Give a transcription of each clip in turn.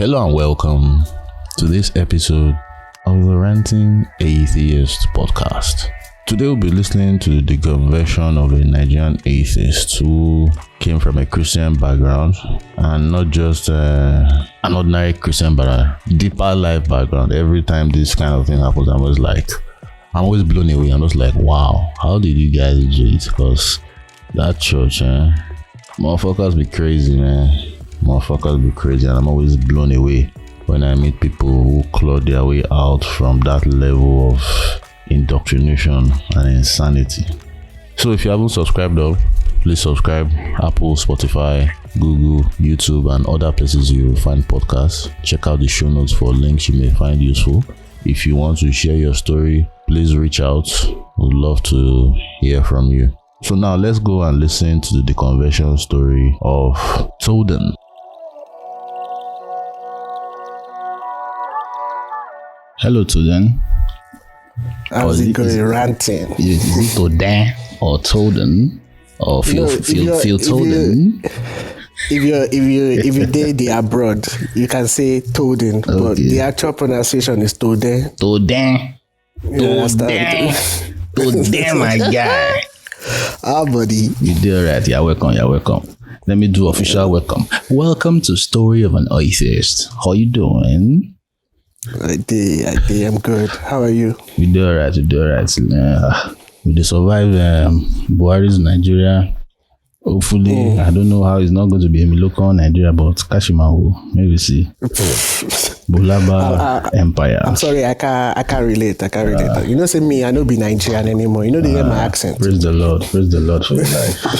Hello and welcome to this episode of the Ranting Atheist podcast. Today we'll be listening to the deconversion of a Nigerian atheist who came from a Christian background, and not just an ordinary Christian, but a deeper life background. Every time this kind of thing happens, I'm always blown away. I'm just like, wow, how did you guys do it? Because that church, motherfuckers be crazy, man. Motherfuckers be crazy, and I'm always blown away when I meet people who claw their way out from that level of indoctrination and insanity. So if you haven't subscribed up, please subscribe. Apple, Spotify, Google, YouTube, and other places you will find podcasts. Check out the show notes for links you may find useful. If you want to share your story, please reach out. We'd love to hear from you. So now let's go and listen to the deconversion story of Toden. Hello, Toden. How's it going, ranting? Is it Toden or Toden or feel Toden? If you date the abroad, you can say Toden, okay. But the actual pronunciation is Toden. Toden, my guy. Buddy. You did alright. You're welcome. Let me do official welcome. Welcome to Story of an Atheist. How you doing? I did. I'm good. How are you? We do alright. We did survive Buhari's Nigeria. Hopefully, I don't know how it's not going to be a local Nigeria, but Kashimahu, maybe see. Bulaba Empire. I'm sorry, I can't relate. You know, say me, I don't be Nigerian anymore. You know, they hear my accent. Praise the Lord for your life.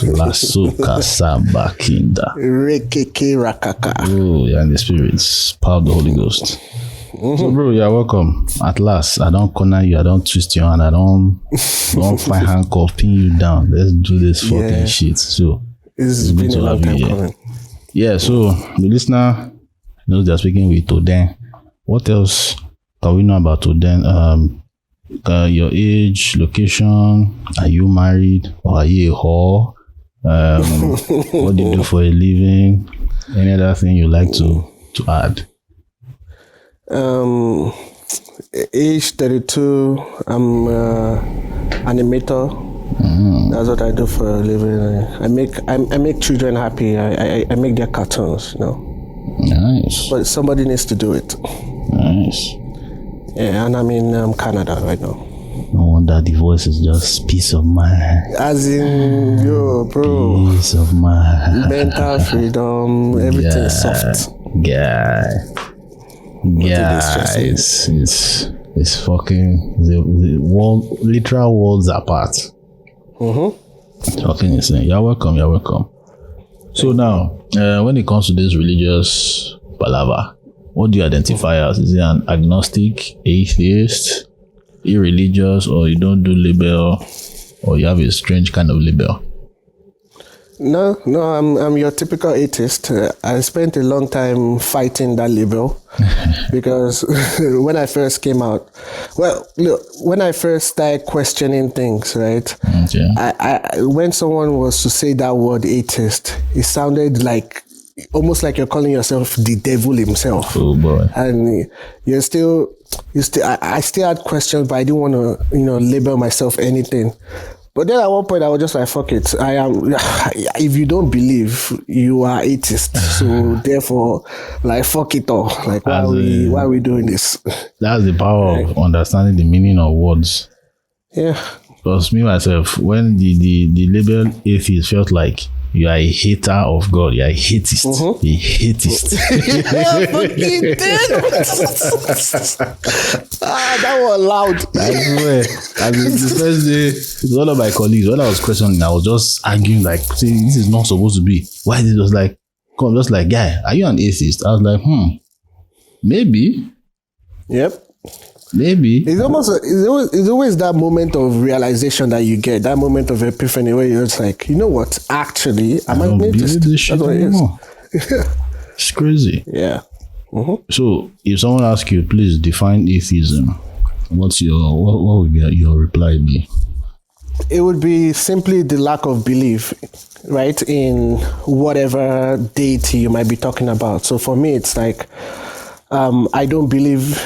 Lasso Kasaba Kinda. Rekeke Rakaka. Oh, yeah, and the spirits. Power of the Holy Ghost. Mm-hmm. So, bro, you're welcome. At last, I don't corner you, I don't twist your hand, I don't find handcuff, pin you down. Let's do this fucking shit. So, it's been a long time coming. Yeah, so the listener knows they're speaking with Toden. What else can we know about Toden? Your age, location, are you married or are you a whore? What do you do for a living? Any other thing you like to add? Age 32. I'm animator. That's what I do for a living. I make children happy. I make their cartoons, you know. Nice. But somebody needs to do it. Nice. Yeah, and I'm in Canada right now. No wonder the voice is just peace of mind. As in, yo, bro. Peace of mind. Mental freedom, everything soft. Guys, it's fucking the world, literal worlds apart. It's fucking insane. You're welcome. So now, when it comes to this religious palaver, what do you identify as? Is it an agnostic, atheist, irreligious, or you don't do label, or you have a strange kind of label? No, I'm your typical atheist. I spent a long time fighting that label because when I first came out, when I first started questioning things, right? Okay. I when someone was to say that word atheist, it sounded like almost like you're calling yourself the devil himself. Oh boy! And I still had questions, but I didn't want to, label myself anything. But then at one point I was just like, fuck it. If you don't believe, you are atheist. So therefore, like, fuck it all. Like, why are we doing this? That's the power of understanding the meaning of words. Yeah. Because me, myself, when the label atheist felt like you are a hater of God, you are a hatist. A hatist. That was loud. I swear. The first day, one of my colleagues, when I was questioning, I was just arguing, like, saying, this is not supposed to be. Why is it just like, come, just like, guy, are you an atheist? I was like, maybe. Yep. Maybe. It's always that moment of realization that you get, that moment of epiphany where you're just like, you know what? Actually, I'm an atheist. That's what it is. It's crazy. Yeah. So, if someone asks you, please define atheism, what would your reply be? It would be simply the lack of belief, right, in whatever deity you might be talking about. So for me, it's like I don't believe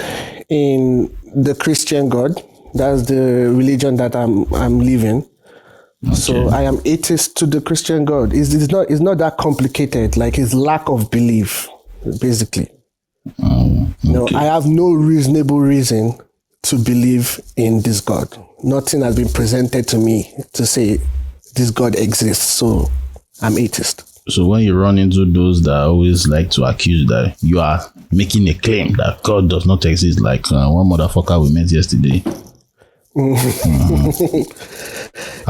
in the Christian God. That's the religion that I'm living. Okay. So I am atheist to the Christian God. It's not that complicated. Like it's lack of belief, basically. Okay. I have no reasonable reason to believe in this God. Nothing has been presented to me to say this God exists. So I'm atheist. So when you run into those that always like to accuse that you are making a claim that God does not exist, like one motherfucker we met yesterday.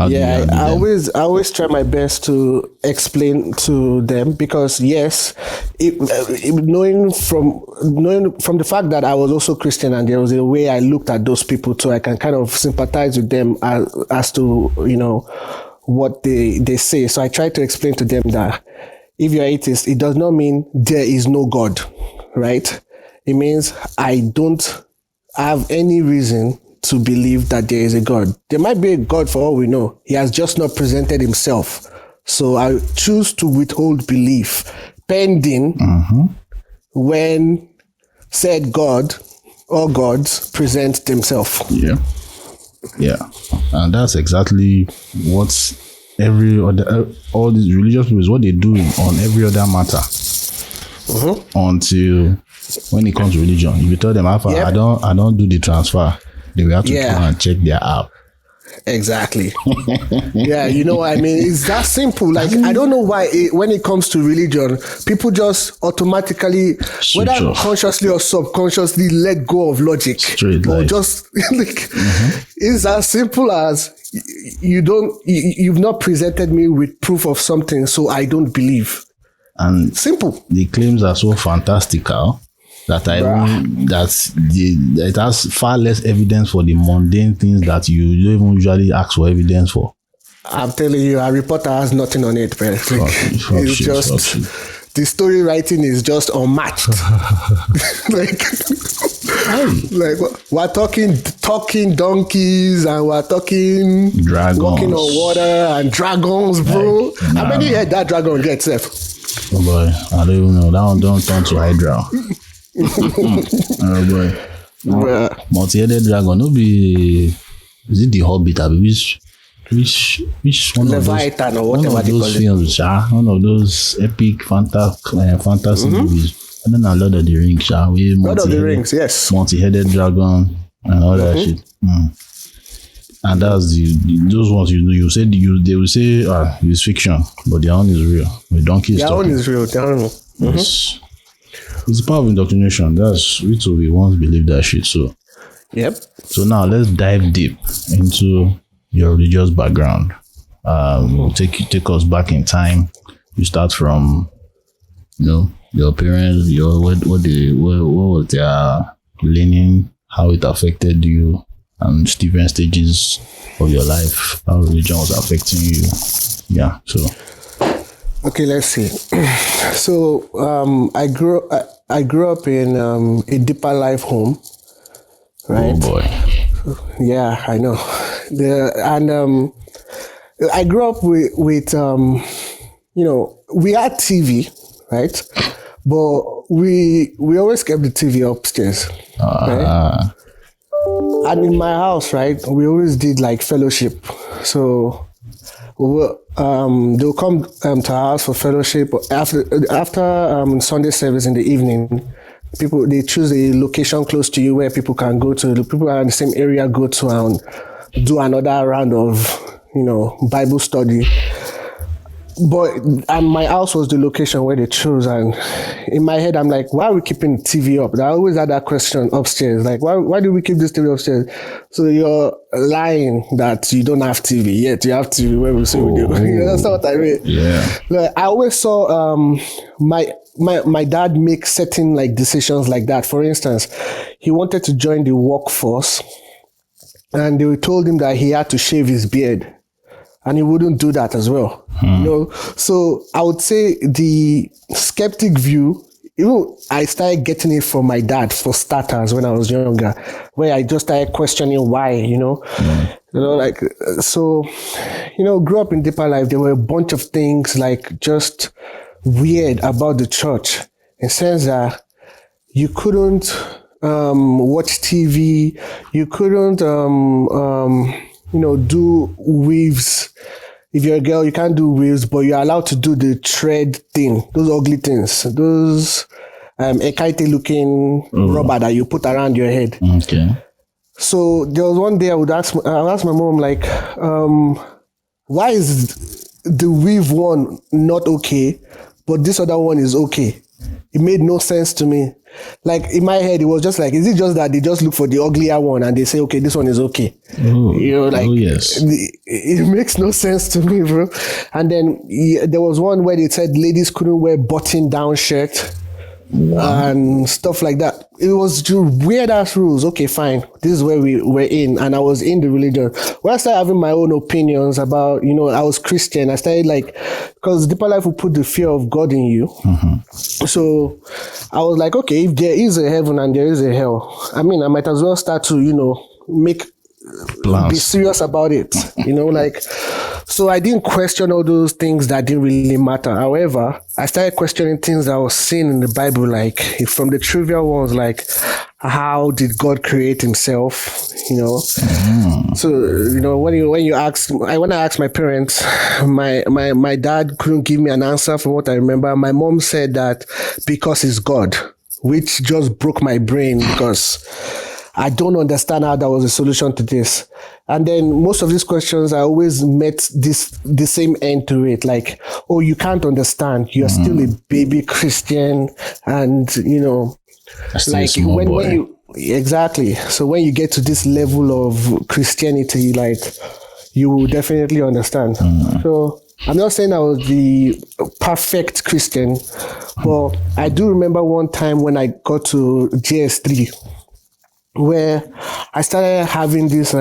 Yeah, I always try my best to explain to them, because yes, knowing from the fact that I was also Christian and there was a way I looked at those people too, I can kind of sympathize with them as to what they say. So I try to explain to them that if you're atheist, it does not mean there is no God, right? It means I don't have any reason to believe that there is a God. There might be a God for all we know. He has just not presented himself. So I choose to withhold belief pending when said God or gods present themselves. Yeah. Yeah. And that's exactly what all these religious people is what they do on every other matter. Until when it comes to religion, if you tell them, I don't do the transfer, they will have to go and check their app. Exactly. Yeah, you know what I mean? It's that simple. Like, I don't know why when it comes to religion, people just automatically, whether consciously or subconsciously, let go of logic. Or just, like, it's as simple as you've not presented me with proof of something, so I don't believe. And simple. The claims are so fantastical that it has far less evidence for the mundane things that you don't even usually ask for evidence for. I'm telling you, a reporter has nothing on it, man. The story writing is just unmatched. like we're talking donkeys and we're talking dragons, walking on water and dragons, bro. How many head that dragon gets, Seth? Oh boy, I don't even know. That one don't turn to Hydra. Oh boy. Multi-headed dragon. No be. Is it the Hobbit? Which one Leviathan of those, or whatever they call films? One of those epic fantasy movies. And then Lord of the Rings. Lord of the Rings, yes. Multi-headed dragon and all that shit. And that's those ones you said they will say it's fiction, but their own is real. The donkey is their own is real. It's the power of indoctrination. That's which we once believed that shit. So So now let's dive deep into your religious background. Take us back in time. You start from your parents, what was their leaning, how it affected you, and different stages of your life, how religion was affecting you. Yeah, so. Okay, let's see. So I grew up in a deeper life home, right? Oh boy. Yeah, I know. I grew up with we had TV, right? But we always kept the TV upstairs. Right? And in my house, right, we always did like fellowship. So they'll come to our house for fellowship. After Sunday service in the evening, they choose a location close to you where people can go to. The people are in the same area go to and do another round of Bible study. And my house was the location where they chose, and in my head I'm like, why are we keeping the TV up? I always had that question upstairs, like why do we keep this TV upstairs? So you're lying that you don't have TV, yet you have TV where we say we do. That's not what I mean. Yeah. Like, I always saw my dad make certain like decisions like that. For instance, he wanted to join the workforce, and they told him that he had to shave his beard. And he wouldn't do that as well. So I would say the skeptic view, I started getting it from my dad for starters when I was younger, where I just started questioning why, grew up in deeper life. There were a bunch of things like just weird about the church, in the sense that you couldn't watch TV, you couldn't do weaves. If you're a girl, you can't do weaves, but you're allowed to do the thread thing, those ugly things, those ekaite looking rubber that you put around your head. Okay. So there was one day I would ask my mom, like, why is the weave one not okay, but this other one is okay? It made no sense to me. Like, in my head, it was just like, is it just that they just look for the uglier one and they say, okay, this one is okay? Yes. It makes no sense to me, bro. And then there was one where they said ladies couldn't wear button-down shirt. Wow. And stuff like that. It was just weird ass rules. Okay, fine. This is where we were in, and I was in the religion. When I started having my own opinions about, I was Christian. I started because Deeper Life will put the fear of God in you. Mm-hmm. So I was like, okay, if there is a heaven and there is a hell, I might as well start to, be serious about it. So I didn't question all those things that didn't really matter. However, I started questioning things that I was seeing in the Bible, like from the trivial ones, like how did God create himself? So, when I asked my parents, my dad couldn't give me an answer from what I remember. My mom said that because he's God, which just broke my brain because I don't understand how that was a solution to this. And then most of these questions, I always met the same end to it. Like, oh, you can't understand. You're still a baby Christian. And, like when you, exactly. So when you get to this level of Christianity, like, you will definitely understand. So I'm not saying I was the perfect Christian, but I do remember one time when I got to JS3, where I started having these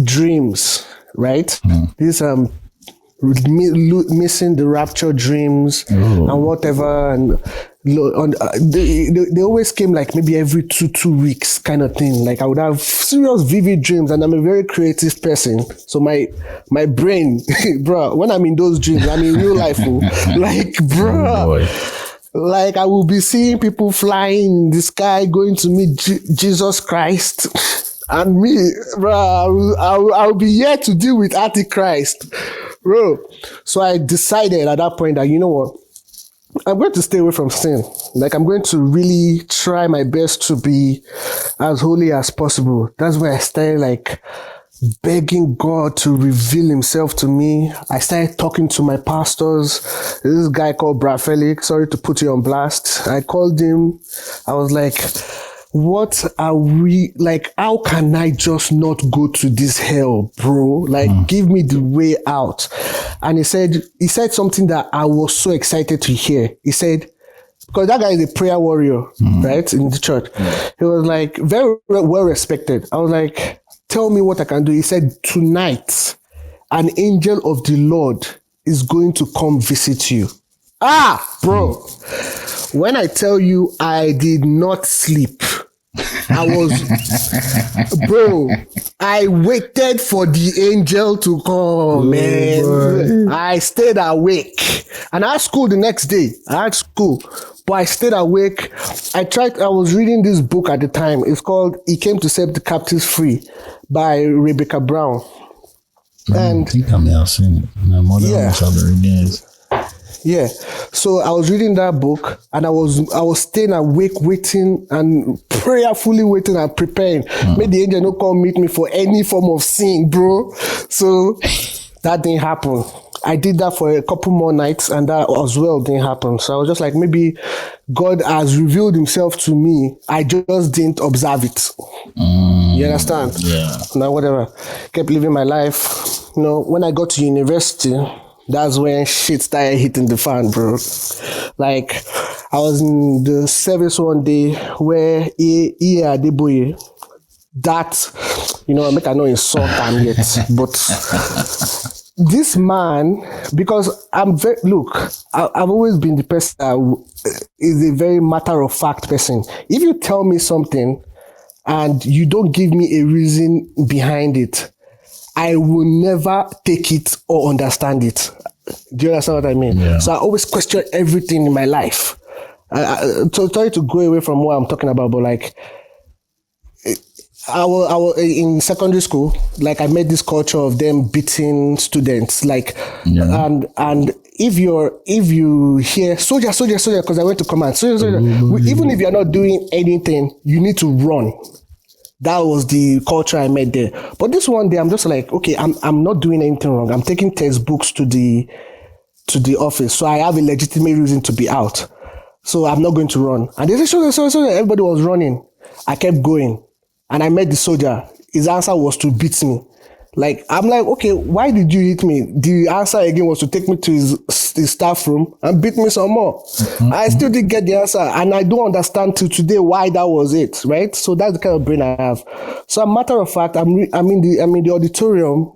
dreams, right? These missing the rapture dreams and whatever, and they always came like maybe every two weeks kind of thing. Like I would have serious vivid dreams, and I'm a very creative person, so my brain, bro, when I'm in those dreams, I'm in real life, like, bro. Like I will be seeing people flying in the sky, going to meet Jesus Christ, and me, bro, I'll be here to deal with Antichrist, bro. So I decided at that point that, you know what, I'm going to stay away from sin. Like I'm going to really try my best to be as holy as possible. That's where I started begging God to reveal himself to me. I started talking to my pastors. This guy called Brad Felix, sorry to put you on blast. I called him. I was like, what are we, like, how can I just not go to this hell, bro? Like, give me the way out. And he said something that I was so excited to hear. He said, because that guy is a prayer warrior, right, in the church. He was like, very well respected. I was like, tell me what I can do. He said, tonight, an angel of the Lord is going to come visit you. Bro, when I tell you I did not sleep, I waited for the angel to come, man. Boy. I stayed awake. And I had school the next day. But I stayed awake. I was reading this book at the time. It's called He Came to Set the Captives Free by Rebecca Brown. And I think I may have seen it. My mother almost had the readings. Yeah. So I was reading that book, and I was staying awake, waiting and prayerfully waiting and preparing. May the angel not come meet me for any form of sin, bro. So that didn't happen. I did that for a couple more nights, and that as well didn't happen. So I was just like, maybe God has revealed himself to me. I just didn't observe it. You understand? Yeah. Now, whatever. Kept living my life. When I got to university, that's when shit started hitting the fan, bro. Like, I was in the service one day where Iya Adeboye, that, I make I know insult him yet, but this man, because I've always been the person that is a very matter-of-fact person. If you tell me something and you don't give me a reason behind it, I will never take it or understand it. Do you understand what I mean? Yeah. So I always question everything in my life. Sorry to go away from what I'm talking about, but like, I was in secondary school. Like, I met this culture of them beating students. Like, and if you hear soldier, because I went to command, soldier, even if you're not doing anything, you need to run. That was the culture I met there. But this one day, I'm just like, okay, I'm not doing anything wrong. I'm taking textbooks to the office, so I have a legitimate reason to be out. So I'm not going to run. And they said, soldier. Everybody was running. I kept going. And I met the soldier. His answer was to beat me. Like, I'm like, okay, why did you hit me? The answer again was to take me to his staff room and beat me some more. I still didn't get the answer. And I don't understand till today why that was it, right? So that's the kind of brain I have. So, a matter of fact, I'm in the auditorium.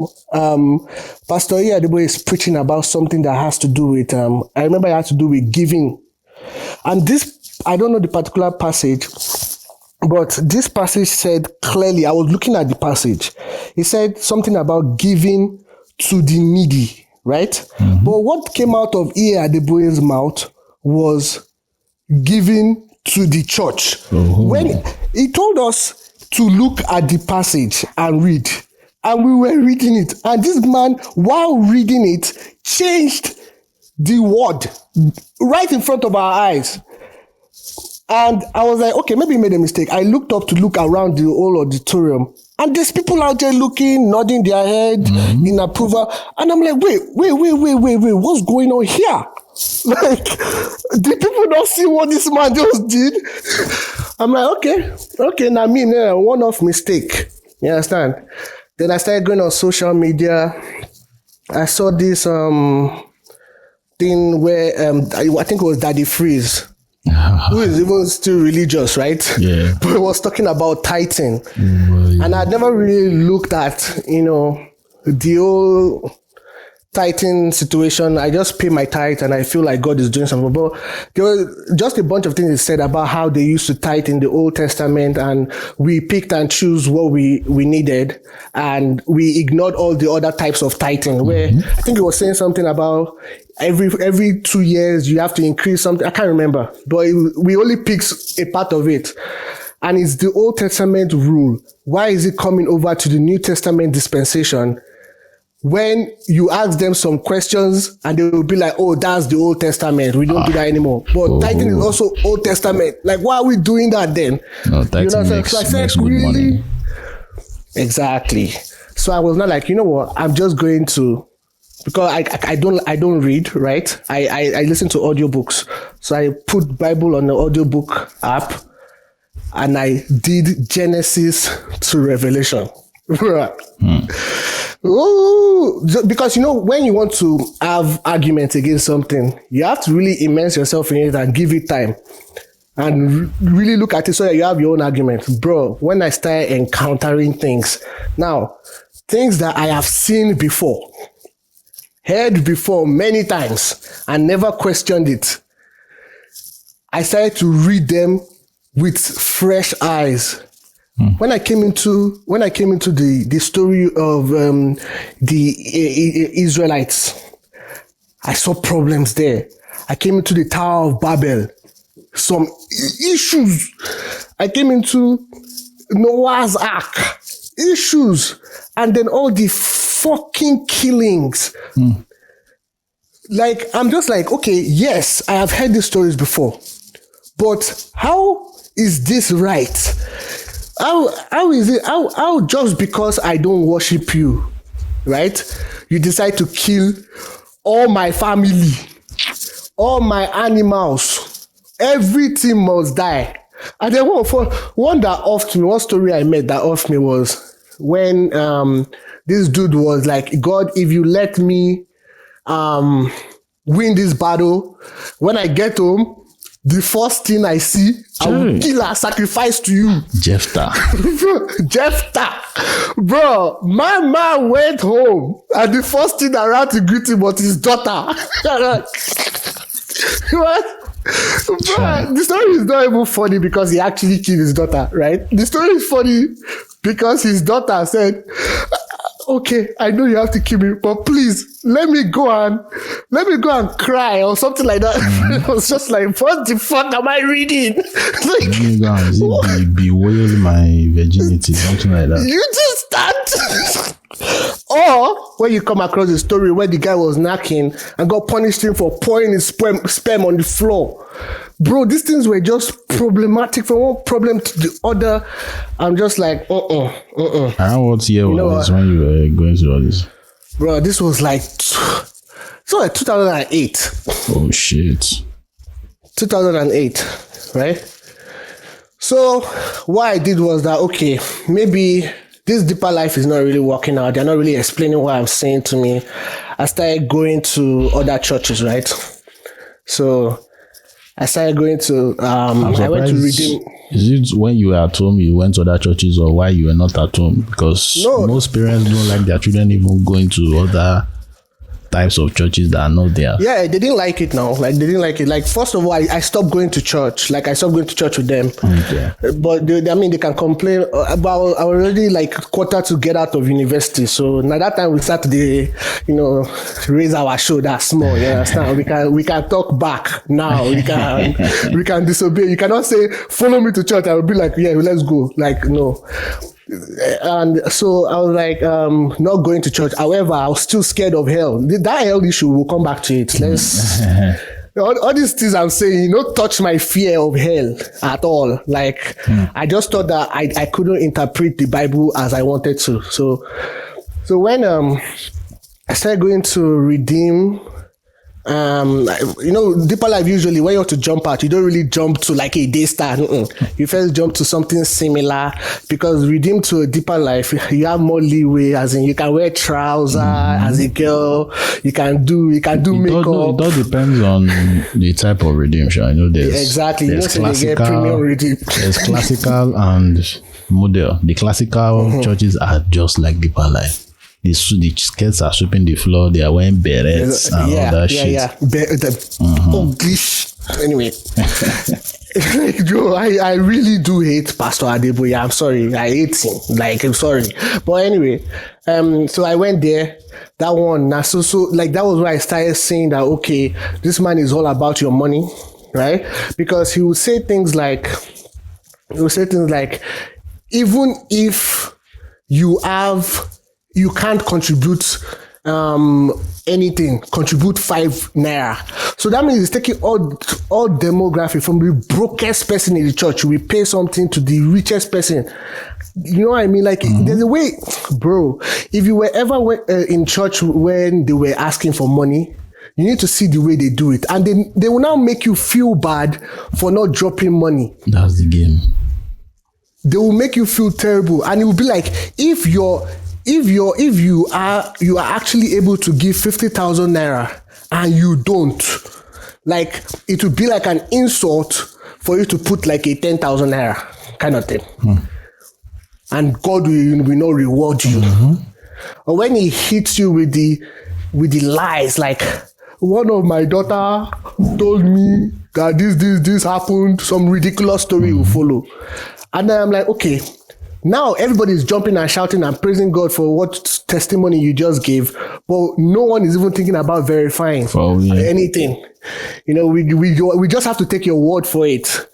Pastor Adebo is preaching about something that has to do with, I remember it had to do with giving. And this, I don't know the particular passage, but this passage said clearly, I was looking at the passage. It said something about giving to the needy, right? Mm-hmm. But what came out of Adebo's mouth was giving to the church. Mm-hmm. When he told us to look at the passage and read, and we were reading it, and this man, while reading it, changed the word right in front of our eyes. And I was like, okay, maybe he made a mistake. I looked up to look around the whole auditorium, and there's people out there looking, nodding their head in approval. And I'm like, wait, what's going on here? Like, did people not see what this man just did? I'm like, okay, now me, one-off mistake. You understand? Then I started going on social media. I saw this thing where I think it was Daddy Freeze. Who is even still religious, right? Yeah. But he was talking about tithing. And I'd never really looked at, the whole tithing situation. I just pay my tithe and I feel like God is doing something. But there was just a bunch of things he said about how they used to tithe in the Old Testament, and we picked and choose what we needed, and we ignored all the other types of tithing, where I think he was saying something about every 2 years you have to increase something. I can't remember, but we only picked a part of it. And it's the Old Testament rule. Why is it coming over to the New Testament dispensation? When you ask them some questions and they will be like, oh, that's the Old Testament. We don't do that anymore. But tithing is also Old Testament. Like, why are we doing that then? No, tithing makes good money. Exactly. So I was not like, you know what? I'm just going to, because I don't read, right? I listen to audiobooks. So I put Bible on the audiobook app and I did Genesis to Revelation. Ooh, because when you want to have arguments against something, you have to really immerse yourself in it and give it time and really look at it so that you have your own argument. Bro, when I started encountering things that I have seen before, heard before many times, and never questioned it, I started to read them with fresh eyes. When I came into the story of the Israelites, I saw problems there. I came into the Tower of Babel, some issues. I came into Noah's Ark, issues, and then all the fucking killings. Like, I'm just like, okay, yes, I have heard these stories before, but how is this right? How is it? How just because I don't worship you, right? You decide to kill all my family, all my animals, everything must die. And then one that off me, one story I met that off me was when this dude was like, God, if you let me win this battle, when I get home, the first thing I see, I will kill and sacrifice to you. Jephthah. Bro, my man went home and the first thing I ran to greet him was his daughter. What? Bro, the story is not even funny because he actually killed his daughter, right? The story is funny because his daughter said, okay, I know you have to kill me, but please let me go and cry or something like that. It was just like, what the fuck am I reading? Like, let me go and bewail my virginity, something like that. You just start. Or when you come across a story where the guy was knacking and God punished him for pouring his sperm on the floor. Bro, these things were just problematic from one problem to the other. I'm just like, Around what year was this when you were going through all this? Bro, this was like 2008. Oh, shit. 2008, right? So what I did was that, okay, maybe this deeper life is not really working out. They're not really explaining what I'm saying to me. I started going to other churches, right? So I started going to, I went to Redeem. Is it when you were at home, you went to other churches, or why you were not at home? Because most parents don't like their children even going to other types of churches that are not there. Yeah, they didn't like it now. Like, they didn't like it. Like, first of all, I stopped going to church. Like, I stopped going to church with them. Okay. But they can complain about, I was already like quarter to get out of university. So now that time we start to, raise our shoulder small. You understand? We can talk back now. We can disobey. You cannot say, follow me to church. I will be like, yeah, let's go. Like, no. And so I was like, not going to church. However, I was still scared of hell. That hell issue, we'll come back to it. Let's all these things I'm saying, touch my fear of hell at all. Like, I just thought that I couldn't interpret the Bible as I wanted to. So when I started going to Redeem, deeper life, usually when you want to jump out, you don't really jump to like a Daystar. You first jump to something similar, because Redeem to a deeper life, you have more leeway, as in you can wear trousers as a girl, you can do makeup. It all depends on the type of redemption. I know there's exactly. There's classical, there's classical and model. The classical churches are just like deeper life. The skirts are sweeping the floor. They are wearing berets and all that shit. Anyway, Joe, I really do hate Pastor Adeboye. I'm sorry. I hate him. Like, I'm sorry. But anyway, so I went there. That one, that was where I started saying that, okay, this man is all about your money, right? Because he would say things like, even if you can't contribute anything, contribute 5 naira. So that means he's taking all demographic from the brokest person in the church. We pay something to the richest person. You know what I mean? Like, there's a way, bro. If you were ever in church when they were asking for money, you need to see the way they do it. And they will now make you feel bad for not dropping money. That's the game. They will make you feel terrible. And it will be like, if you are actually able to give 50,000 naira and you don't, like, it would be like an insult for you to put like a 10,000 naira kind of thing. And God will not reward you. Or when he hits you with the lies, like, one of my daughter told me that this happened, some ridiculous story will follow. And then I'm like, okay, now everybody's jumping and shouting and praising God for what testimony you just gave, but no one is even thinking about verifying anything. We just have to take your word for it,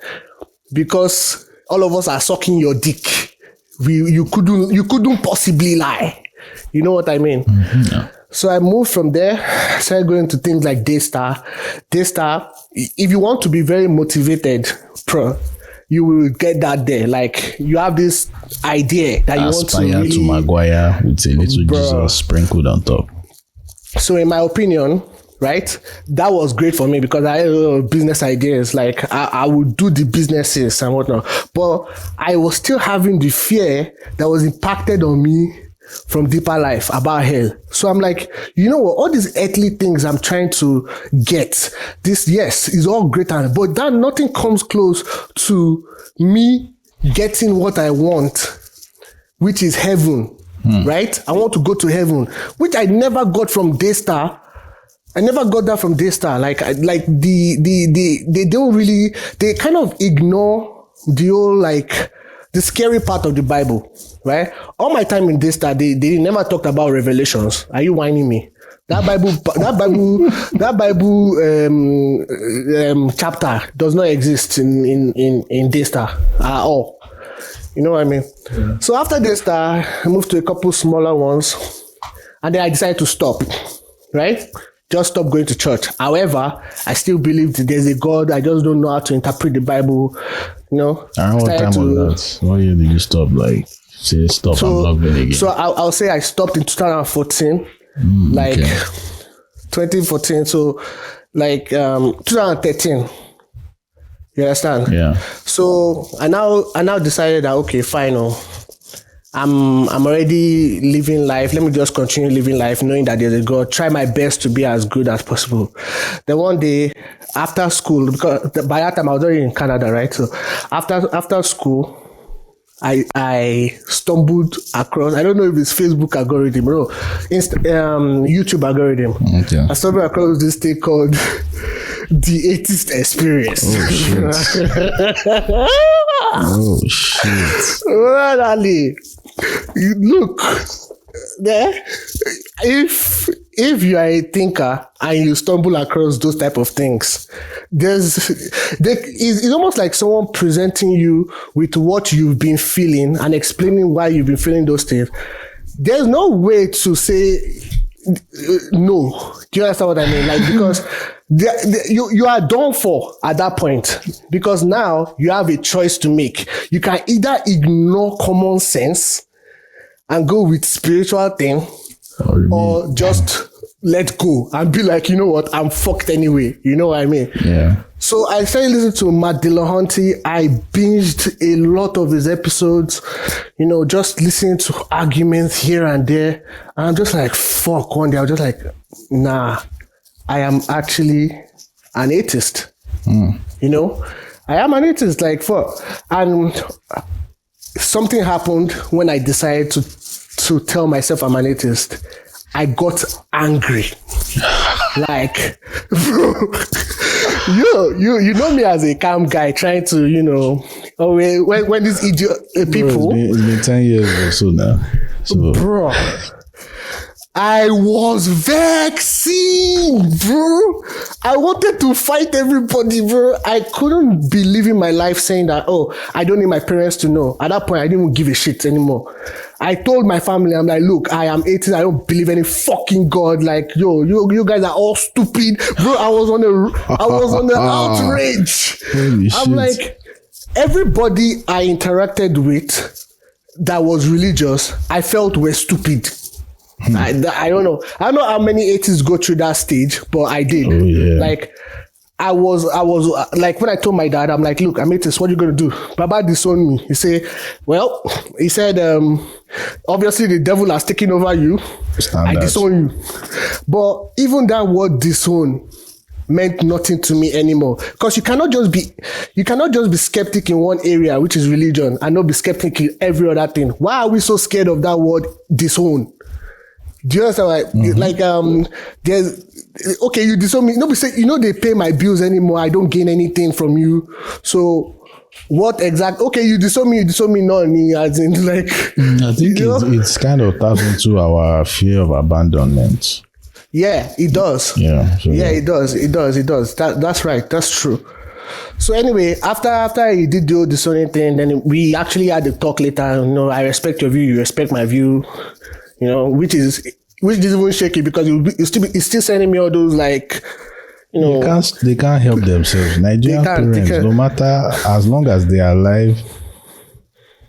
because all of us are sucking your dick. You couldn't possibly lie. You know what I mean? Yeah. So I moved from there, started going to things like Daystar. Daystar, if you want to be very motivated, you will get that there. Like, you have this idea that you want to really... Aspire to Maguire with a little Jesus sprinkled on top. So in my opinion, right, that was great for me, because I had business ideas. Like, I would do the businesses and whatnot. But I was still having the fear that was impacted on me from deeper life about hell. So I'm like, you know what, all these earthly things I'm trying to get, this, yes, is all great, but that nothing comes close to me getting what I want, which is heaven, right? I want to go to heaven, which I never got from Daystar. I never got that from Daystar. Like they don't really, they kind of ignore the whole, like, the scary part of the Bible, right? All my time in this, that they never talked about Revelations. Are you whining me? That Bible chapter does not exist in Daystar at all. You know what I mean? Yeah. So after Daystar, I moved to a couple smaller ones, and then I decided to stop, right? Just stop going to church. However, I still believe that there's a God. I just don't know how to interpret the Bible. You know. And what time was that? What year did you stop? Like, say stop. So, I'm not going again. So I'll say I stopped in 2014. 2014, so 2013. You understand? Yeah. So I now decided that okay, fine. I'm already living life. Let me just continue living life, knowing that there's a God. Try my best to be as good as possible. Then one day after school, because by that time I was already in Canada, right? So after school, I stumbled across, I don't know if it's Facebook algorithm or YouTube algorithm. Okay. I stumbled across this thing called The Atheist Experience. Oh shit. Well, Ali, look, there, if you are a thinker and you stumble across those type of things, it's almost like someone presenting you with what you've been feeling and explaining why you've been feeling those things. There's no way to say no. Do you understand what I mean? Like, because you are done for at that point, because now you have a choice to make. You can either ignore common sense and go with spiritual thing, or just let go and be like, you know what, I'm fucked anyway. You know what I mean? Yeah. So I started listening to Matt Dillahunty. I binged a lot of his episodes, you know, just listening to arguments here and there. And I'm just like, fuck, one day I was just like, nah, I am actually an atheist. You know, I am an atheist, like, fuck. And something happened when I decided to tell myself I'm an atheist. I got angry. Like, bro, you know me as a calm guy trying to, you know, when these idiot people. Bro, it's been 10 years or so now. So. Bro, I was vexing, bro. I wanted to fight everybody, bro. I couldn't be living my life saying that, oh, I don't need my parents to know. At that point, I didn't even give a shit anymore. I told my family, I'm like, look, I am atheist. I don't believe any fucking God. Like, yo, you guys are all stupid, bro. I was on the outrage. Holy I'm shit. like, everybody I interacted with that was religious, I felt were stupid. I don't know. I don't know how many atheists go through that stage, but I did. Oh, yeah. Like, I was like, when I told my dad, I'm like, look, I'm atheist, what are you going to do? Baba disowned me. He said, obviously the devil has taken over you. I disown you. But even that word disown meant nothing to me anymore. Because you cannot just be skeptic in one area, which is religion, and not be skeptic in every other thing. Why are we so scared of that word disown? Do you understand? Like, there's, okay, you disown me. Nobody say, you know, they pay my bills anymore. I don't gain anything from you. So what exactly? Okay, you disown me, none. As in, like, I think it's kind of tapped into our fear of abandonment. Yeah, it does. Yeah. So yeah, it does. That's right. That's true. So anyway, after he did the disowning thing, then we actually had a talk later. You know, I respect your view, you respect my view. You know, which is even shaky, because it's still sending me all those, like, you know, they can't help themselves. Nigerian parents, no matter, as long as they are alive,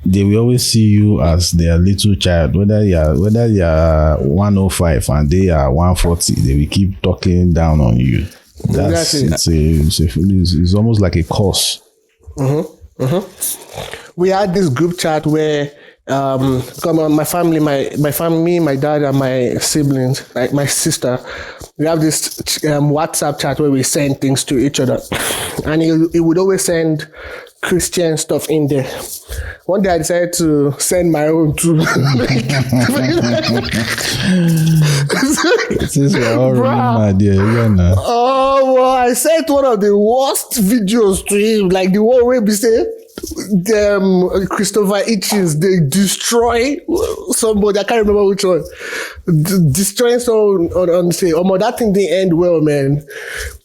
they will always see you as their little child. Whether you are 105 and they are 140, they will keep talking down on you. It's almost like a curse. We had this group chat where my family, my dad and my siblings, like my sister, we have this WhatsApp chat where we send things to each other, and he would always send Christian stuff in there. One day I decided to send my own too. Since we're all running mad, oh, well, I sent one of the worst videos to him, like the one where we say, Christopher Hitchens, they destroy somebody. I can't remember which one. Destroying someone on say, that thing didn't end well, man.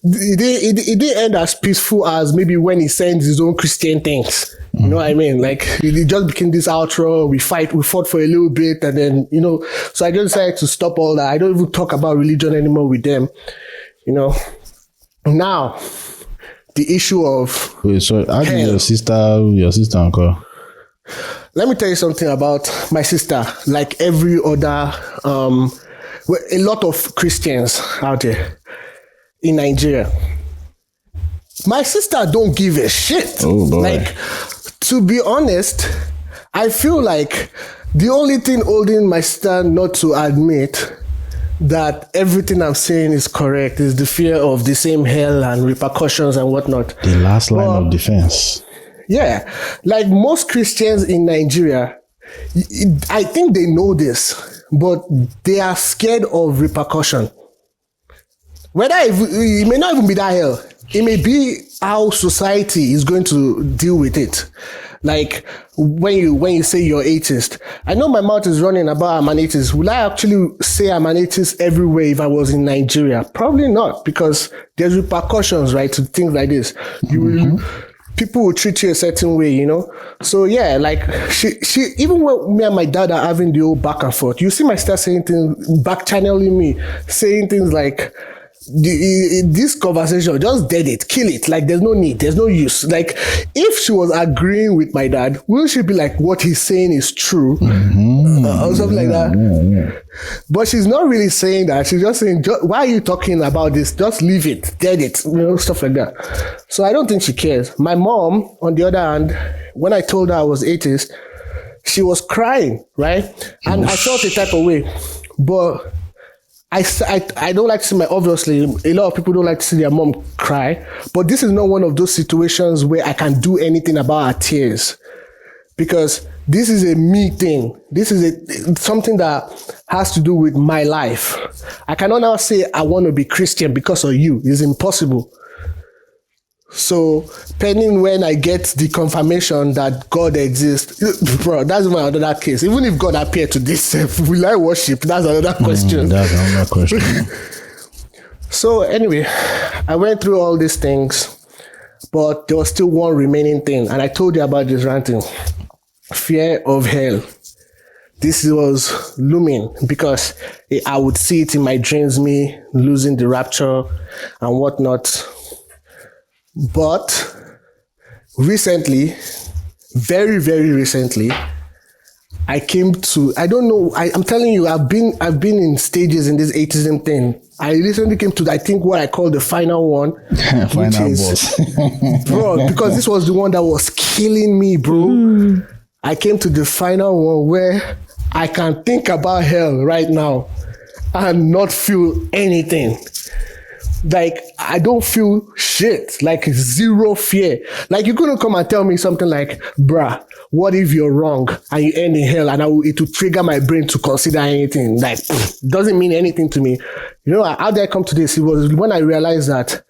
It didn't end as peaceful as maybe when he sends his own Christian things. You know what I mean? Like, it just became this outro. We fought for a little bit, and then, so I just decided to stop all that. I don't even talk about religion anymore with them. Now, the issue of... Wait, so how did your sister uncle? Let me tell you something about my sister. Like every other, a lot of Christians out there in Nigeria. My sister don't give a shit. Oh, boy. Like, to be honest, I feel like the only thing holding my sister not to admit that everything I'm saying is correct is the fear of the same hell and repercussions and whatnot. The last line of defense. Yeah. Like most Christians in Nigeria, I think they know this, but they are scared of repercussion. It may not even be that hell. It may be how society is going to deal with it. Like when you say you're atheist, I know my mouth is running about I'm an atheist. Will I actually say I'm an atheist everywhere if I was in Nigeria? Probably not, because there's repercussions, right, to things like this. People will treat you a certain way, So yeah, like she even when me and my dad are having the old back and forth, you see my sister saying things, back channeling me, saying things like, this conversation, just dead it, kill it. Like there's no need, there's no use. Like if she was agreeing with my dad, will she be like, what he's saying is true, or something like that? Yeah. But she's not really saying that. She's just saying, why are you talking about this? Just leave it, dead it, stuff like that. So I don't think she cares. My mom, on the other hand, when I told her I was atheist, she was crying, right? And I felt a type of way, but I don't like to see obviously, a lot of people don't like to see their mom cry, but this is not one of those situations where I can do anything about her tears, because this is a me thing. This is something that has to do with my life. I cannot now say I want to be Christian because of you. It's impossible. So, pending when I get the confirmation that God exists, bro, that's my other case. Even if God appeared to this, will I worship? That's another question. That's another question. So, anyway, I went through all these things, but there was still one remaining thing, and I told you about this ranting. Fear of hell. This was looming because I would see it in my dreams, me losing the rapture and whatnot. But recently, very, very recently, I came to, I don't know, I'm telling you, I've been in stages in this atheism thing. I recently came to, I think, what I call the final one. Final boss. Bro, because this was the one that was killing me, bro. I came to the final one where I can think about hell right now and not feel anything. Like, I don't feel shit. Like, zero fear. Like, you couldn't come and tell me something like, bruh, what if you're wrong and you end in hell, and it will trigger my brain to consider anything. Like, doesn't mean anything to me. How did I come to this? It was when I realized that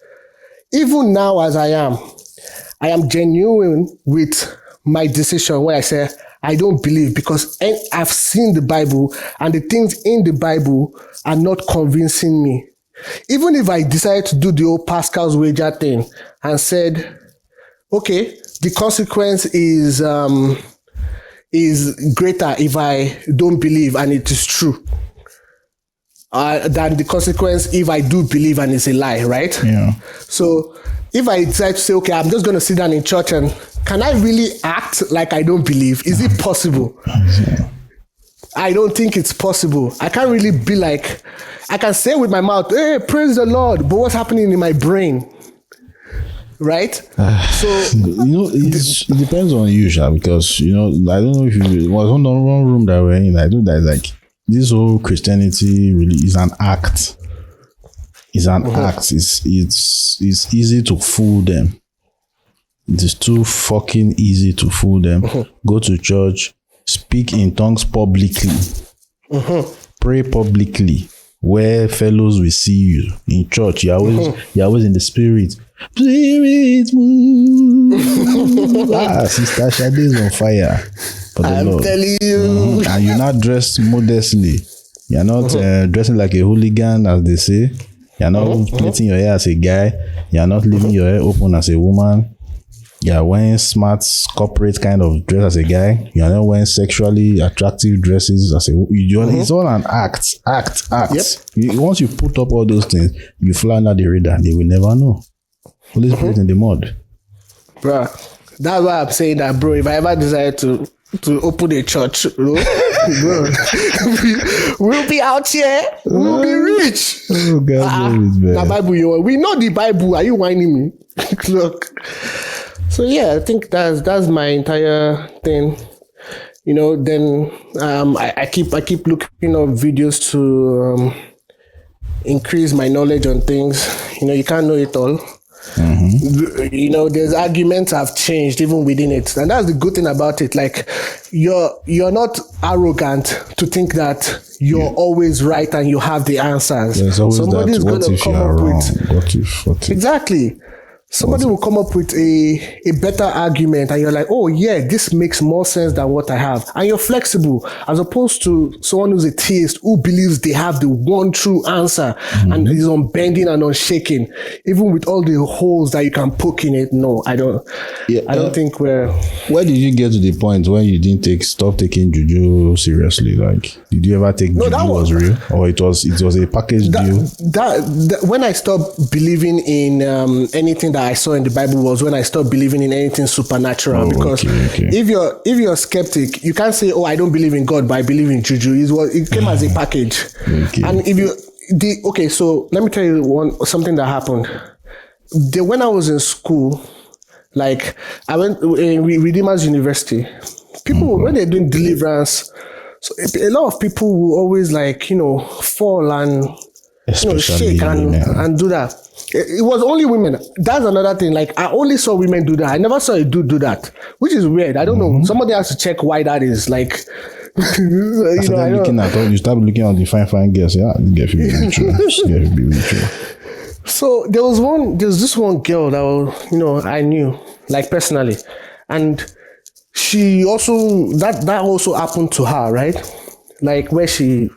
even now as I am genuine with my decision when I say I don't believe, because I've seen the Bible and the things in the Bible are not convincing me. Even if I decided to do the old Pascal's wager thing and said, okay, the consequence is greater if I don't believe and it is true than the consequence if I do believe and it's a lie, right? Yeah. So if I decide to say, okay, I'm just going to sit down in church, and can I really act like I don't believe? Is it possible? Yeah. I don't think it's possible. I can't really be like, I can say with my mouth, hey, praise the Lord, but what's happening in my brain? Right? So, it depends on you, Sha, because, I don't know if it was on the one room that we're in. I know that, like, this whole Christianity really is an act. It's an act. It's easy to fool them. It is too fucking easy to fool them. Go to church, speak in tongues publicly, pray publicly, where fellows will see you. In church, you're always in the spirit. Spirit move. Sister Shade is on fire. I'm telling you. And you're not dressed modestly. You're not dressing like a hooligan, as they say. You're not plaiting your hair as a guy. You're not leaving your hair open as a woman. You're wearing smart corporate kind of dress as a guy. You're not wearing sexually attractive dresses as a it's all an act. Yep. Once you put up all those things, you fly under the radar. They will never know. Holy Spirit in the mud. Bruh, that's why I'm saying that, bro. If I ever decide to open a church, bro, we'll be out here. We'll be rich. Oh, God, the Bible, we know the Bible. Are you whining me? Look. So yeah, I think that's my entire thing. You know, then I keep looking up videos to increase my knowledge on things. You know, you can't know it all. You know, there's arguments have changed even within it, and that's the good thing about it. Like, you're not arrogant to think that you're always right and you have the answers. There's always somebody's that. What if come you are up wrong? with exactly. Somebody will come up with a better argument, and you're like, oh yeah, this makes more sense than what I have. And you're flexible, as opposed to someone who's a theist who believes they have the one true answer and is unbending and unshaken, even with all the holes that you can poke in it. No, I don't. Yeah, I don't think we're. Where did you get to the point where you didn't stop taking juju seriously? Like, did you ever take juju was real, or it was a package deal? That when I stopped believing in anything that I saw in the Bible was when I stopped believing in anything supernatural. Because if you're a skeptic, you can't say, oh, I don't believe in God, but I believe in juju. It came as a package. And so let me tell you something that happened. When I was in school, like I went in Redeemers University, people when they're doing deliverance, so a lot of people will always fall and shake and do that. It was only women. That's another thing. Like, I only saw women do that. I never saw a dude do that, which is weird. I don't know. Somebody has to check why that is. Like, you start looking at the fine girls. Yeah, get really true. So there's this one girl that I knew, like, personally, and she also that also happened to her, right? Like, where she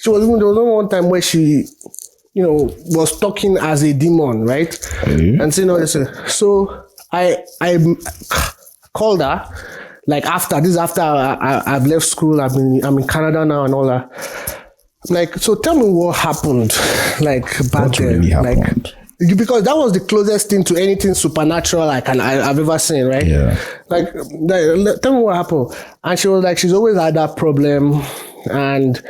was even there was one time where she was talking as a demon, right? And so I called her, like, after I've left school, I'm in Canada now and all that. Like, so tell me what happened, like, back then. Really happened? Like, because that was the closest thing to anything supernatural I've ever seen, right? Yeah. Like, tell me what happened. And she was like, she's always had that problem, and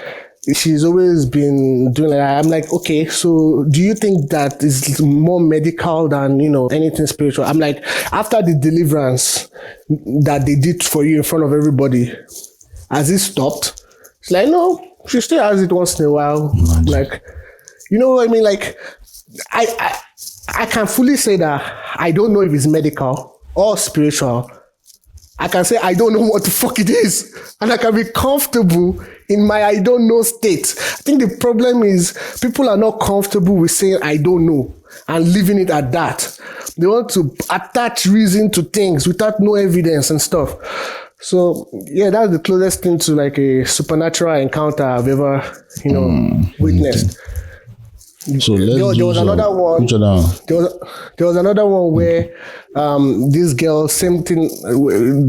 she's always been doing that. I'm like, okay, so do you think that is more medical than, anything spiritual? I'm like, after the deliverance that they did for you in front of everybody, has it stopped? She's like, no, she still has it once in a while. Imagine. Like, you know what I mean? Like, I can fully say that I don't know if it's medical or spiritual. I can say I don't know what the fuck it is, and I can be comfortable in my I don't know state. I think the problem is people are not comfortable with saying I don't know and leaving it at that. They want to attach reason to things without no evidence and stuff. So yeah, that's the closest thing to like a supernatural encounter I've ever, witnessed. So there was another one. There was another one where this girl, same thing,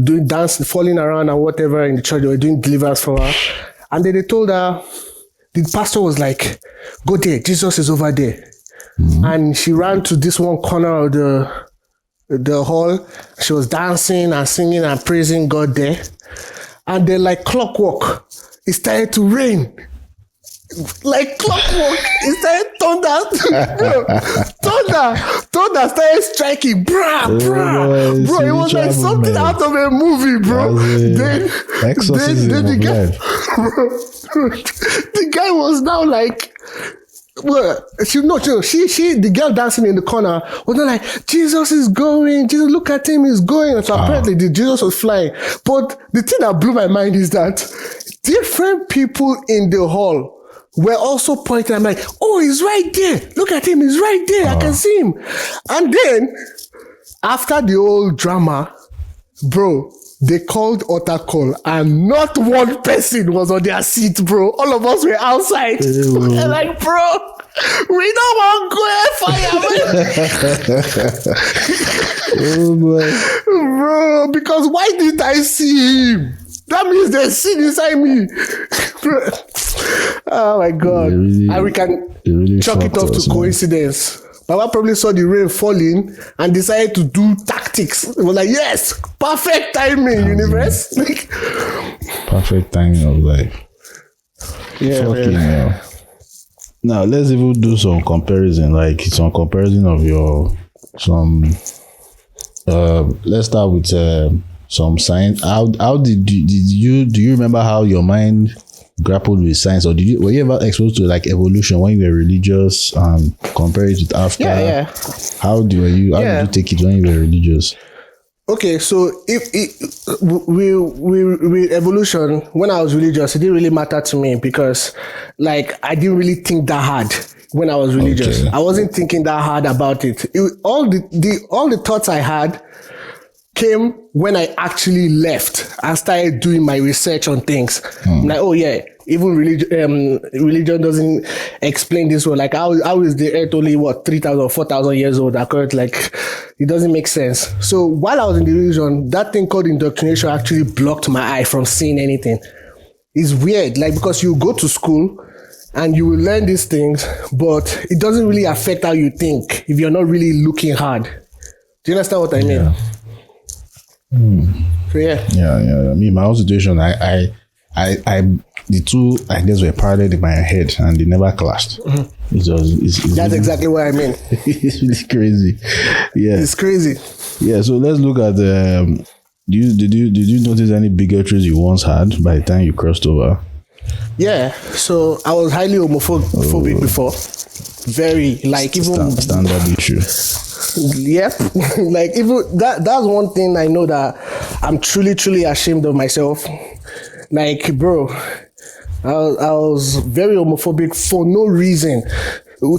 doing dance, falling around and whatever in the church. They were doing deliverance for her, and then they told her, the pastor was like, "Go there, Jesus is over there." And she ran to this one corner of the hall. She was dancing and singing and praising God there, and then like clockwork, it started to rain. Like clockwork, it started thunder started striking, bro. It was like something out of a movie, bro. Then the guy was now like, well, the girl dancing in the corner was not like, Jesus is going, Jesus, look at him, he's going. So apparently Jesus was flying. But the thing that blew my mind is that different people in the hall were also pointing. I'm like, oh, he's right there. Look at him. He's right there. I can see him. And then after the whole drama, bro, they called altar call and not one person was on their seat, bro. All of us were outside. They're like, bro, we don't want to go fire, Oh boy. bro, because why didn't I see him? That means there's sin inside me. Oh my God. Really, and we can really chalk it off to coincidence. Baba probably saw the rain falling and decided to do tactics. It was like, yes, perfect timing, universe. Like, perfect timing of life. Yeah, fucking hell. Now let's even do some comparison, like some comparison of your let's start with some science. How did you remember how your mind grappled with science, or were you ever exposed to like evolution when you were religious and compare it with after? Yeah. How did you take it when you were religious? Okay, so if with evolution, when I was religious, it didn't really matter to me because like I didn't really think that hard when I was religious. Okay. I wasn't thinking that hard about it. All the thoughts I had came when I actually left and started doing my research on things. I'm like, oh yeah, even religion doesn't explain this well. Like how is the earth only 3,000, 4,000 years old? Like it doesn't make sense. So while I was in the religion, that thing called indoctrination actually blocked my eye from seeing anything. It's weird, like because you go to school and you will learn these things, but it doesn't really affect how you think if you're not really looking hard. Do you understand what I mean? Yeah. So yeah. I mean, my own situation, I the two I guess were parallel in my head and they never clashed. Mm-hmm. It's that's really, exactly what I mean. It's really crazy. Yeah, it's crazy. Yeah, so let's look at did you notice any bigotries you once had by the time you crossed over? Yeah, so I was highly homophobic before. Very, like even standard issue. Yep. Like even that's one thing I know that I'm truly ashamed of myself. Like, bro, I was very homophobic for no reason.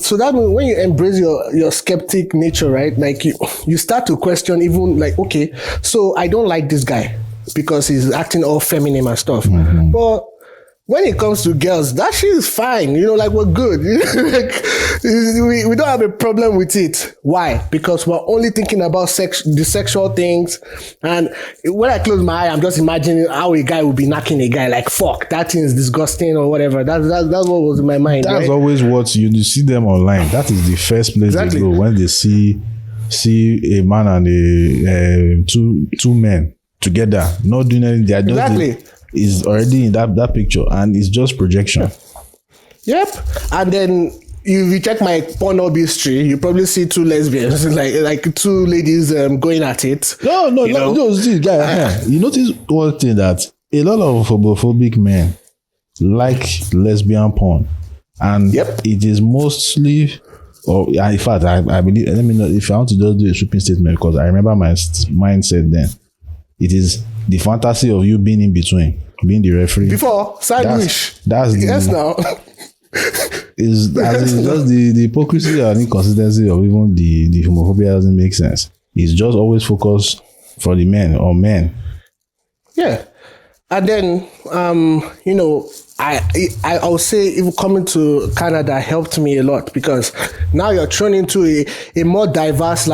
So that means when you embrace your skeptic nature, right? Like you start to question even like, okay, so I don't like this guy because he's acting all feminine and stuff. Mm-hmm. But when it comes to girls, that shit is fine. Like we're good. Like, we don't have a problem with it. Why? Because we're only thinking about the sexual things. And when I close my eye, I'm just imagining how a guy would be knocking a guy. Like, fuck, that thing is disgusting or whatever. That's what was in my mind. That's right? always what you see them online. That is the first place they go when they see a man and two men together, not doing anything. They are just is already in that picture and it's just projection. Yep. And then if you check my Pornhub history, you probably see two lesbians, like two ladies going at it. No, see, guy, you notice one thing, that a lot of homophobic men like lesbian porn, and it is mostly, or in fact, I believe. Let me know if I want to just do a sweeping statement, because I remember my mindset then. It is the fantasy of you being in between, being the referee. Before sandwich. That's now. Is just the hypocrisy and inconsistency of even the homophobia doesn't make sense. It's just always focused for the men or men. Yeah. And then I would say even coming to Canada helped me a lot, because now you're thrown into a more diverse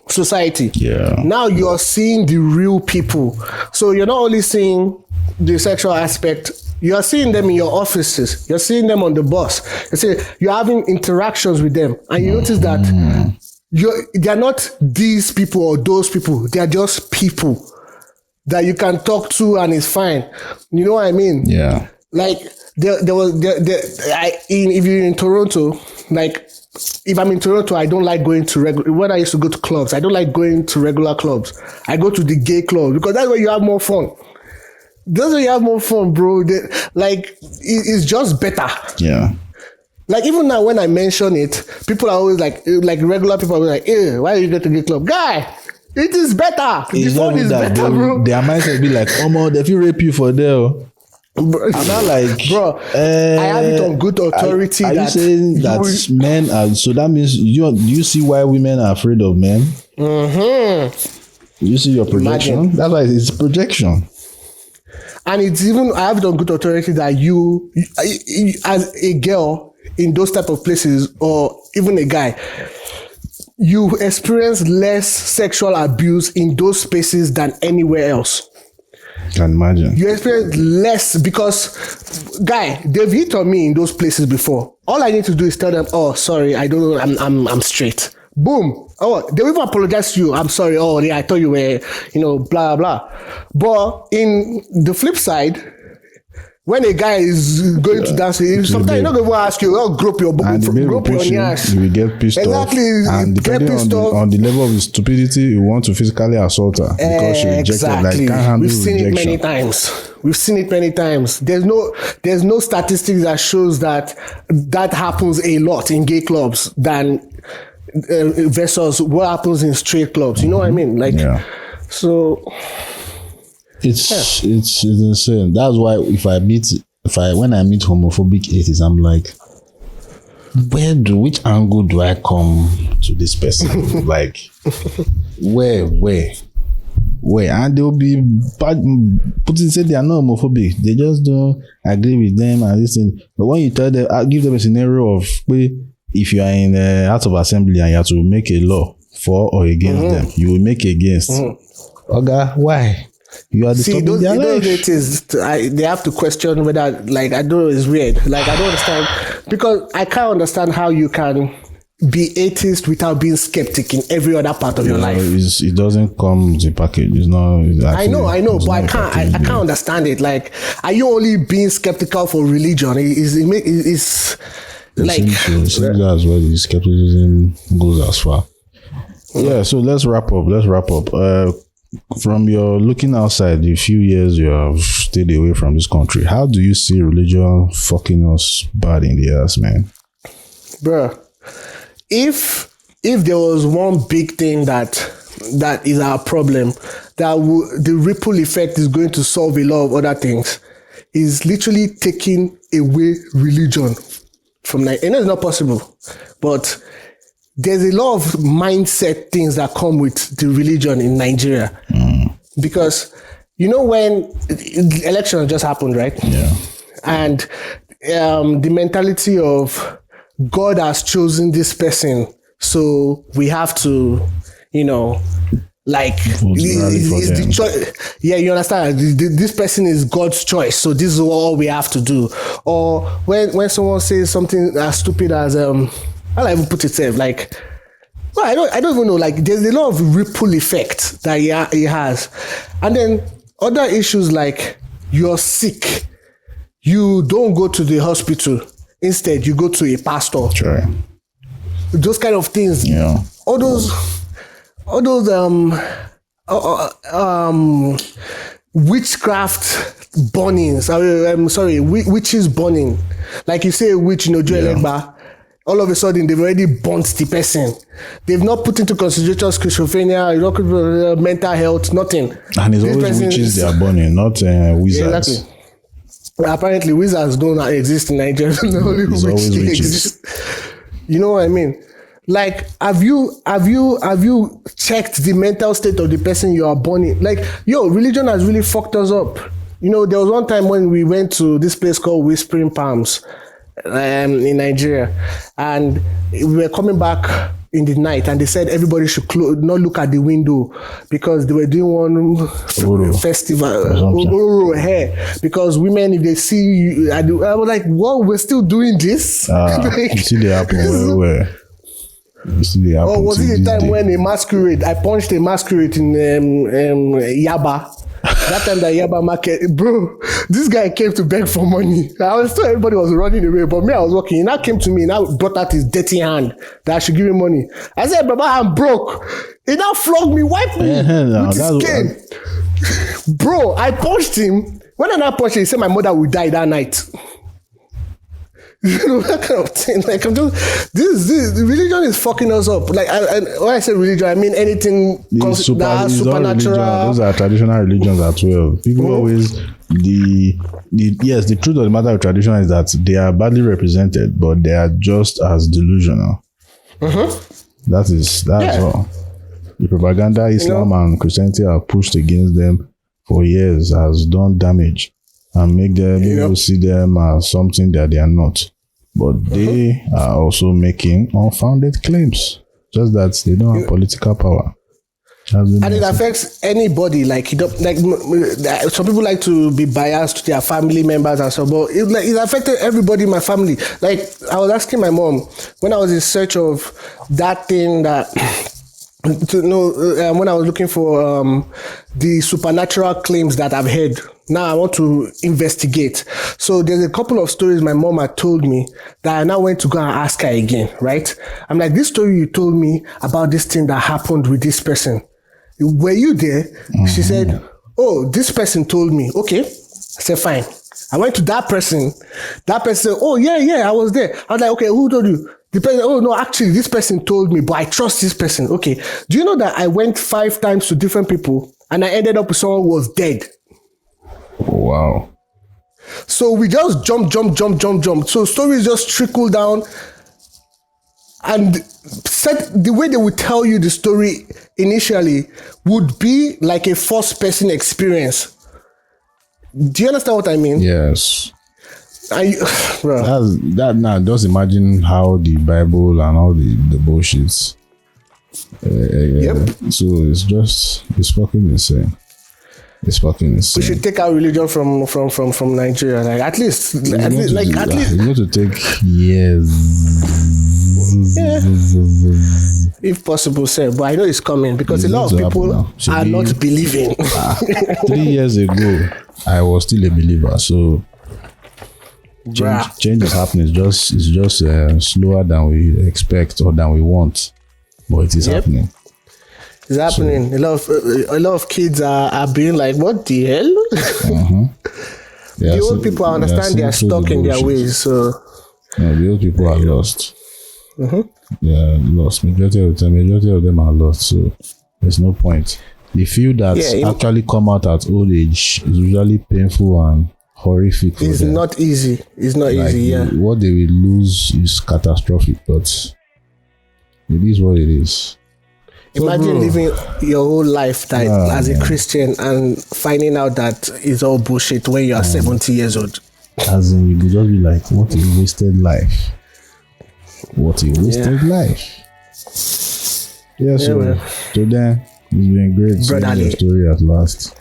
society. Yeah. Now you're seeing the real people. So you're not only seeing the sexual aspect, you're seeing them in your offices. You're seeing them on the bus. You're having interactions with them. And you notice that they're not these people or those people. They're just people that you can talk to and it's fine. You know what I mean? Yeah. Like if you're in Toronto, like, if I'm in Toronto, I don't like going to when I used to go to clubs, I don't like going to regular clubs. I go to the gay club because that's where you have more fun. That's where you have more fun, bro. It's just better. Yeah. Like even now when I mention it, people are always like regular people are like, why do you go to the club? Guy, it is better. The fun is better, bro. Their mindset be like, they feel rape you for there. I'm not like, bro, I have it on good authority. Are you saying that men are, so that means do you see why women are afraid of men? You see your projection? Imagine. That's why it's projection. And it's even, I have it on good authority that you as a girl in those type of places, or even a guy, you experience less sexual abuse in those spaces than anywhere else. Can imagine. You experience less because, guy, they've hit on me in those places before. All I need to do is tell them, oh, sorry, I don't know, I'm straight. Boom. Oh, they will even apologize to you. I'm sorry. Oh, yeah, I thought you were, blah, blah. But in the flip side, when a guy is going to dance, sometimes you're not going to ask you, oh, grope your ass. You will get pissed off. And depending on the level of stupidity, you want to physically assault her because she rejected. Exactly. Like, can't handle We've seen rejection. it many times. We've seen it many times. There's no statistics that shows that happens a lot in gay clubs than versus what happens in straight clubs. You know what I mean? Like, so it's insane. That's why when I meet homophobic atheists, I'm like, which angle do I come to this person? Like, where? And they'll be say they are not homophobic. They just don't agree with them and this thing. But when you tell them, give them a scenario of if you are in the House of Assembly and you have to make a law for or against them, you will make against. Okay, why? You are disturbing their life. They have to question whether, like, I don't know, it's weird. Like, I don't understand, because I can't understand how you can be atheist without being skeptic in every other part of your life. It doesn't come with a package. It's not. I know, but I can't understand it. Like, are you only being skeptical for religion? It's like, that's where the skepticism goes as far. Yeah, so let's wrap up. From your looking outside, the few years you have stayed away from this country, how do you see religion fucking us bad in the ass, man? Bruh, if there was one big thing that is our problem, the ripple effect is going to solve a lot of other things, is literally taking away religion from Nigeria. It's not possible, but there's a lot of mindset things that come with the religion in Nigeria. Because, when the election just happened, right? Yeah. And the mentality of God has chosen this person, so we have to, like, it's the choice. Yeah, you understand? This person is God's choice, so this is all we have to do. Or when someone says something as stupid as, I'll even put it safe, like, well, I don't even know, like, there's a lot of ripple effect that he has. And then other issues like, you're sick, you don't go to the hospital, instead you go to a pastor. Sure. Those kind of things. Yeah. All those witchcraft burnings. I'm sorry, witches burning. Like, you say a witch, Joel Egba, all of a sudden they've already burnt the person. They've not put into consideration schizophrenia, mental health, nothing. And it's always witches they are burning, not wizards. Exactly. Apparently wizards don't exist in Nigeria. Only witches exist. You know what I mean? Like, have you checked the mental state of the person you are burning? Like, religion has really fucked us up. There was one time when we went to this place called Whispering Palms in Nigeria, and we were coming back in the night, and they said everybody should not look at the window because they were doing one festival because women, if they see you, I was like, what, we're still doing this? You see the happen where oh, was it the time when I punched a masquerade in Yaba? That time that Yaba market, bro, this guy came to beg for money. I was told everybody was running away, but me, I was walking. He now came to me, now brought out his dirty hand that I should give him money. I said, Baba, I'm broke. He now flogged me, wiped me with his cane. Bro, I punched him. When I now punched him, he said my mother would die that night. That kind of thing. Like, I'm just, this religion is fucking us up. Like, when I say religion, I mean anything that's supernatural. Those are traditional religions as well. People always the truth of the matter with tradition is that they are badly represented, but they are just as delusional. That's all. The propaganda Islam and Christianity are pushed against them for years has done damage and make them people see them as something that they are not. But they are also making unfounded claims, just that they don't have political power. And it affects anybody. Like, some people like to be biased to their family members and so, but it affected everybody in my family. Like, I was asking my mom when I was in search of that thing that to know when I was looking for the supernatural claims that I've heard. Now I want to investigate. So there's a couple of stories my mom had told me that I now went to go and ask her again, right? I'm like, this story you told me about this thing that happened with this person, were you there? She said, oh, this person told me. Okay. I said, fine. I went to that person. That person said, oh, yeah, I was there. I was like, okay, who told you? The person, oh, no, actually, this person told me, but I trust this person. Okay. Do you know that I went 5 times to different people and I ended up with someone who was dead? Wow. So we just jump. So stories just trickle down. And the way they would tell you the story initially would be like a first person experience. Do you understand what I mean? Yes. Bro. That now, just imagine how the Bible and all the bullshit. Yep. So it's fucking insane. It's fucking insane. We should take our religion from Nigeria. Like at least. It's going to take years. Yeah. If possible, sir. But I know it's coming because a lot of people are not believing. 3 years ago, I was still a believer. So change is happening. It's just slower than we expect or than we want, but it is happening. It's happening. So, a lot of kids are being like, "What the hell?" The old people, I understand, they are stuck in their ways. So the old people are lost. They are lost. Majority of them are lost. So there's no point. The few that actually come out at old age is usually painful and horrific. It's not easy. It's not easy. Yeah. What they will lose is catastrophic, but it is what it is. Imagine living your whole lifetime as a Christian and finding out that it's all bullshit when you are 70 years old. As in, you could just be like, what a wasted life. What a wasted life. Yeah, so Toden, it's been great seeing your story at last.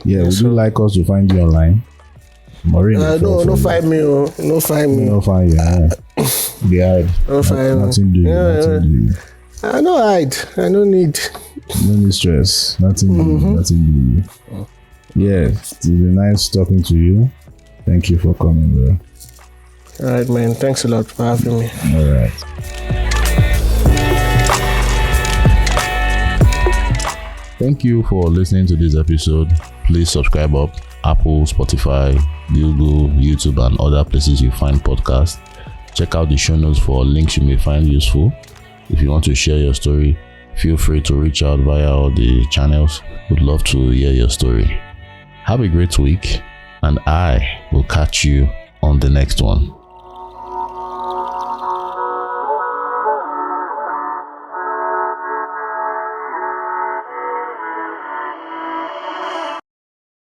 Yeah, would you like us to find you online? No find me. No find me. No find you. Yeah. No find me. Nothing do you. I no hide. I no need. No need stress. Nothing do you. Yeah, it's been nice talking to you. Thank you for coming, bro. All right, man. Thanks a lot for having me. All right. Thank you for listening to this episode. Please subscribe up Apple, Spotify, Google, YouTube, and other places you find podcasts. Check out the show notes for links you may find useful. If you want to share your story, feel free to reach out via all the channels. Would love to hear your story. Have a great week, and I will catch you on the next one.